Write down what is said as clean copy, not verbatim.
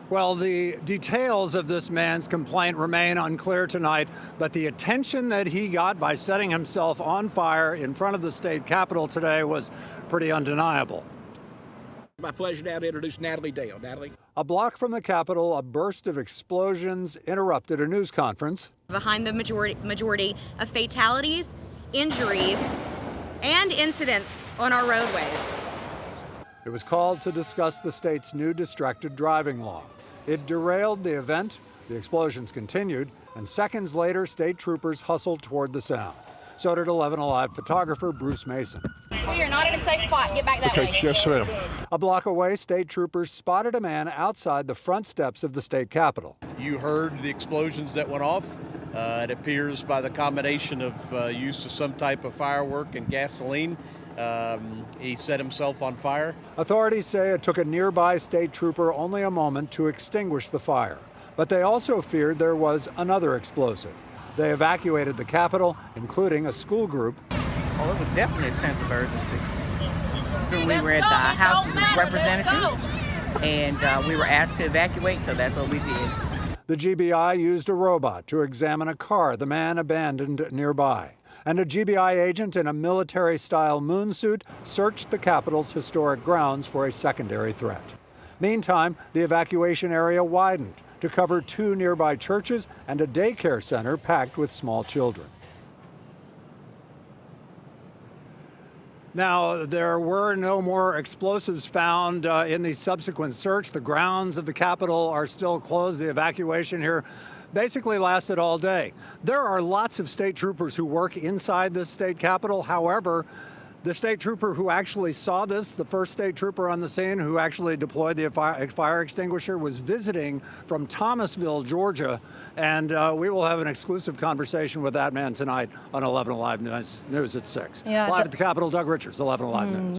Well, the details of this man's complaint remain unclear tonight, but the attention that he got by setting himself on fire in front of the state capitol today was pretty undeniable. My pleasure now to introduce Natalie Dale. Natalie. A block from the Capitol, a burst of explosions interrupted a news conference. Behind the majority of fatalities, injuries, and incidents on our roadways. It was called to discuss the state's new distracted driving law. It derailed the event, the explosions continued, and seconds later, state troopers hustled toward the sound. So did 11 Alive photographer Bruce Mason. We are not in a safe spot. Get back that way. Okay, yes, ma'am. A block away, state troopers spotted a man outside the front steps of the state capitol. You heard the explosions that went off. It appears by the combination of use of some type of firework and gasoline, he set himself on fire. Authorities say it took a nearby state trooper only a moment to extinguish the fire. But they also feared there was another explosive. They evacuated the Capitol, including a school group. Oh, it was definitely a sense of urgency. We were at the House of Representatives, and we were asked to evacuate, so that's what we did. The GBI used a robot to examine a car the man abandoned nearby. And a GBI agent in a military-style moon suit searched the Capitol's historic grounds for a secondary threat. Meantime, the evacuation area widened to cover 2 nearby churches and a daycare center packed with small children. Now, there were no more explosives found in the subsequent search. The grounds of the Capitol are still closed. The evacuation here basically lasted all day. There are lots of state troopers who work inside the state capitol. However, the state trooper who actually saw this, the first state trooper on the scene who actually deployed the fire extinguisher, was visiting from Thomasville, Georgia. And we will have an exclusive conversation with that man tonight on 11 Alive News at 6. Yeah, Live at the Capitol, Doug Richards, 11 Alive News.